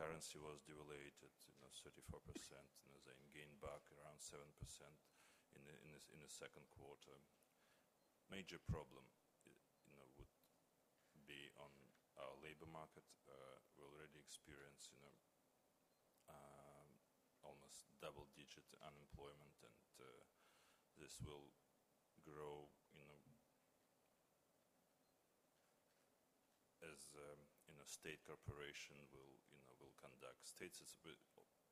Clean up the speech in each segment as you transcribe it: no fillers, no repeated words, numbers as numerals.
currency was devaluated, 34%, then gained back around 7% in the second quarter. Major problem, would be on our labor market. We already experience, almost double-digit unemployment, and this will grow, as state corporation will conduct. States is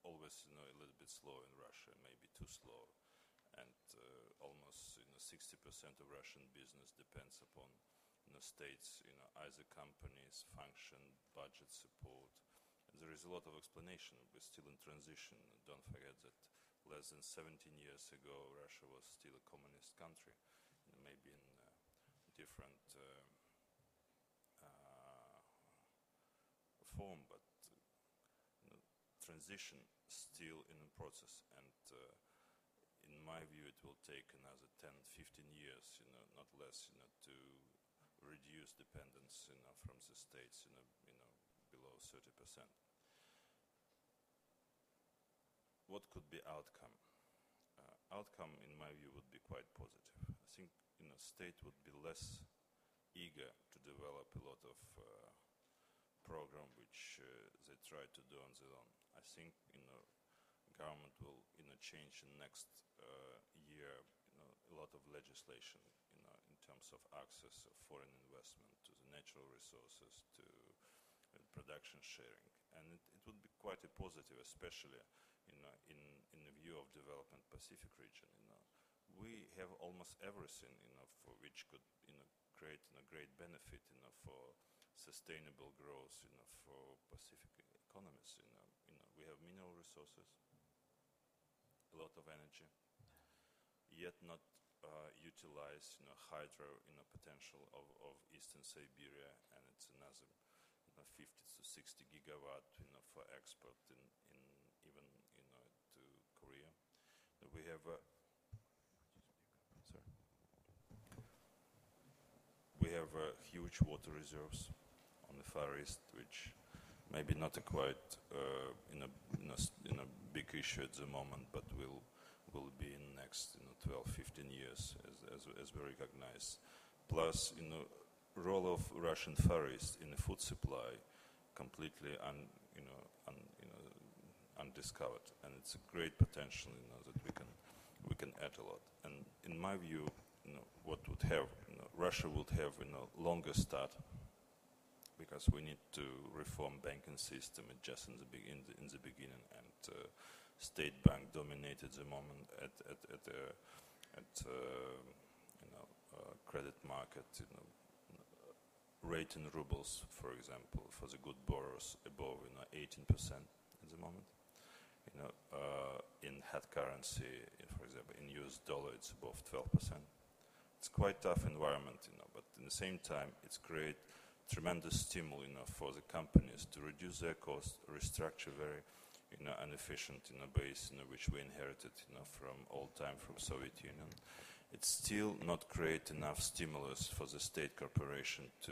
always a little bit slow in Russia, maybe too slow, and almost 60% of Russian business depends upon states, either companies, function, budget support. And there is a lot of explanation. We're still in transition. Don't forget that less than 17 years ago, Russia was still a communist country, maybe in different form, but transition still in the process, and in my view it will take another 10-15 years, not less, to reduce dependence from the states below 30%. What could be outcome? Outcome in my view would be quite positive. I think state would be less eager to develop a lot of program which they try to do on their own. I think government will change in next year a lot of legislation in terms of access of foreign investment to the natural resources, to production sharing, and it would be quite a positive, especially in the view of development Pacific region. We have almost everything for which could create great benefit for sustainable growth for Pacific economies. We have mineral resources, a lot of energy, yet not utilize hydro potential of Eastern Siberia, and it's another 50 to 60 gigawatt for export in even to Korea. We have we have huge water reserves on the Far East, which maybe not a quite in a big issue at the moment, but will be in next 12-15 years as we recognize. Plus, role of Russian Far East in the food supply completely undiscovered, and it's a great potential that we can add a lot. And in my view, what would have Russia would have longer start, because we need to reform banking system just in the beginning, and state bank dominated the moment at credit market. Rate in rubles, for example, for the good borrowers above 18% at the moment. In hard currency, for example, in US dollar, it's above 12%. It's quite tough environment, but in the same time, it's create tremendous stimul, for the companies to reduce their costs, restructure very, inefficient, base, which we inherited, from old time from Soviet Union. It's still not create enough stimulus for the state corporation to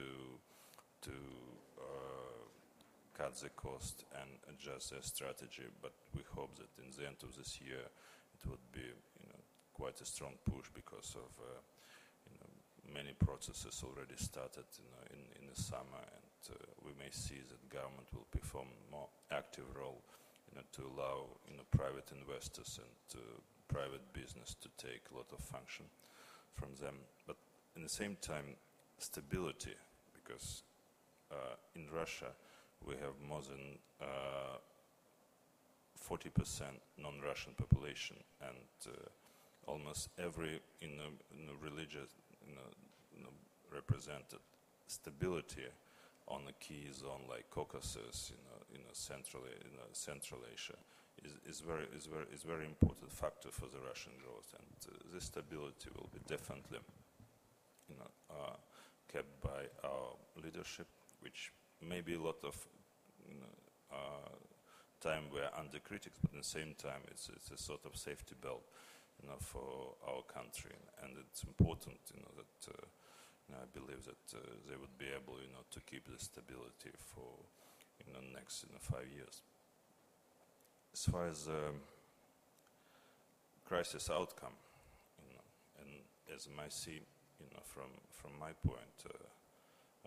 cut the cost and adjust their strategy. But we hope that in the end of this year, it would be, quite a strong push, because of many processes already started in the summer, and we may see that government will perform more active role to allow private investors and private business to take a lot of function from them. But in the same time, stability, because in Russia we have more than 40% non-Russian population, and almost every religious represented stability on a key zone like Caucasus, Central Asia, is very important factor for the Russian growth, and this stability will be definitely kept by our leadership, which may be a lot of time we're under critics, but at the same time it's a sort of safety belt for our country, and it's important that I believe that they would be able to keep the stability for next 5 years. As far as crisis outcome, and as I see, from my point,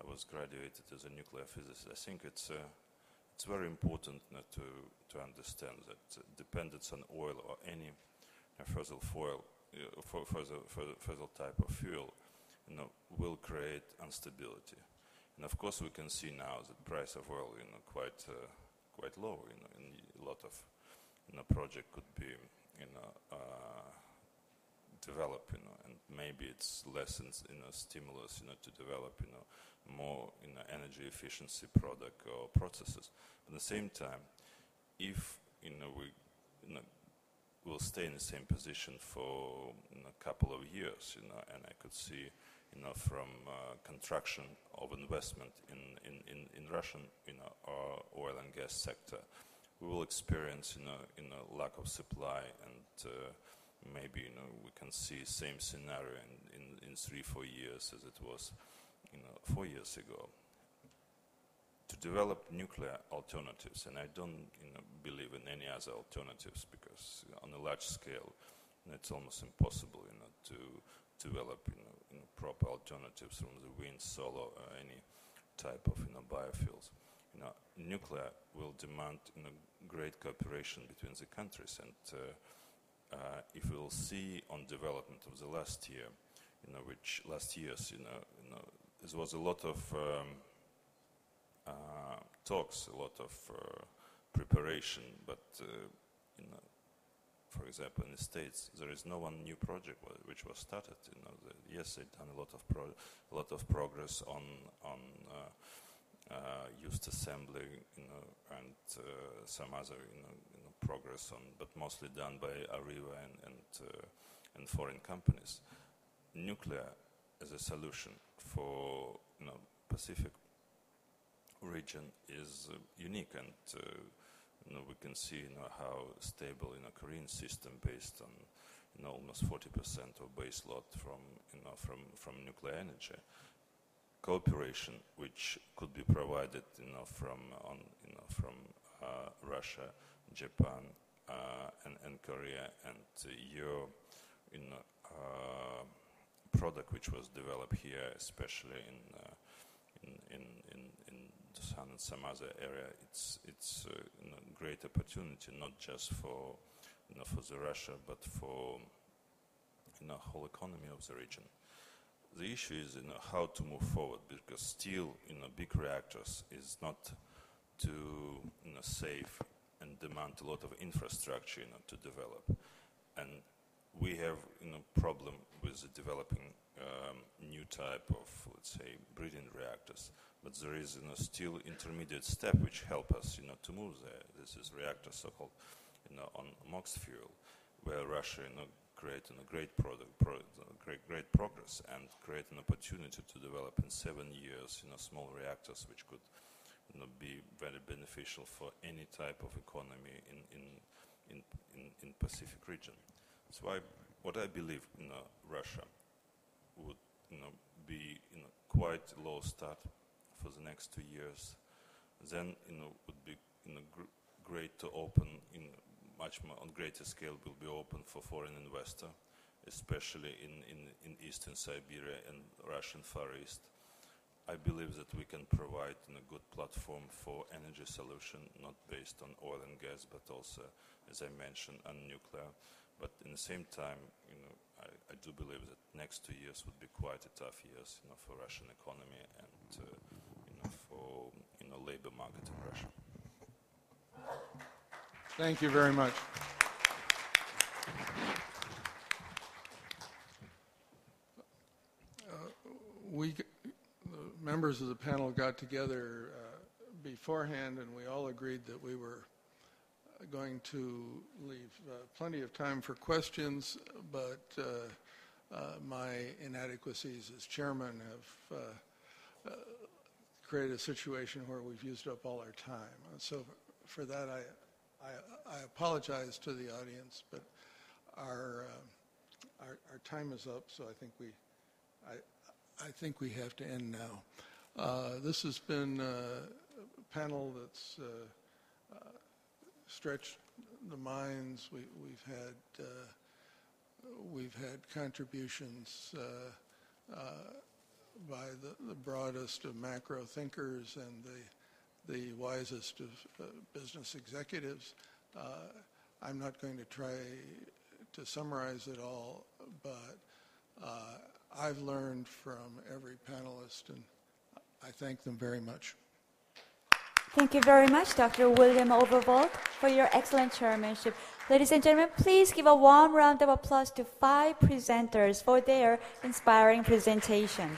I was graduated as a nuclear physicist. I think it's very important to understand that dependence on oil or any fossil fuel, fossil type of fuel, will create instability. And of course, we can see now that price of oil, quite low. And a lot of, project could be, developed, and maybe it's less, stimulus, to develop, more, energy efficiency product or processes. But at the same time, if, we'll stay in the same position for a couple of years, and I could see, from contraction of investment in Russian, oil and gas sector, we will experience, lack of supply, and maybe, we can see same scenario in 3-4 years as it was, 4 years ago. To develop nuclear alternatives, and I don't, believe in any other alternatives, because on a large scale, it's almost impossible, to develop, proper alternatives from the wind, solar, or any type of, biofuels. Nuclear will demand, great cooperation between the countries, and if we will see on development of the last year, which last years, there was a lot of talks, a lot of preparation, but for example, in the States, there is no one new project which was started. Yes, they've done a lot of progress on used assembly, and some other, progress on, but mostly done by Areva and foreign companies. Nuclear as a solution for, Pacific region is unique, and we can see, how stable, Korean system based on, almost 40% of base load from nuclear energy. Cooperation, which could be provided, from Russia, Japan, and Korea, and your, product which was developed here, especially in Doosan and some other area, it's great opportunity, not just for for the Russia, but for whole economy of the region. The issue is how to move forward, because still big reactors is not too safe and demand a lot of infrastructure to develop, and we have problem with developing new type of, let's say, breeding reactors. But there is still intermediate step which help us to move there. This is reactor so-called on MOX fuel, where Russia create a great great progress, and create an opportunity to develop in 7 years small reactors which could be very beneficial for any type of economy in Pacific region. So what I believe Russia would be quite low start for the next 2 years. Then would be great to open much more on greater scale, will be open for foreign investor, especially in Eastern Siberia and Russian Far East. I believe that we can provide a good platform for energy solution, not based on oil and gas, but also, as I mentioned, on nuclear. But in the same time, I do believe that next 2 years would be quite a tough years, for Russian economy and for labor market in Russia. Thank you very much. The members of the panel got together beforehand, and we all agreed that we were going to leave plenty of time for questions, but my inadequacies as chairman have created a situation where we've used up all our time. So for that, I apologize to the audience, but our time is up, so I think we have to end now. This has been a panel that's stretched the minds. We've had contributions by the broadest of macro thinkers and the wisest of business executives. I'm not going to try to summarize it all, but I've learned from every panelist, and I thank them very much. Thank you very much, Dr. William Overvolt, for your excellent chairmanship. Ladies and gentlemen, please give a warm round of applause to 5 presenters for their inspiring presentation.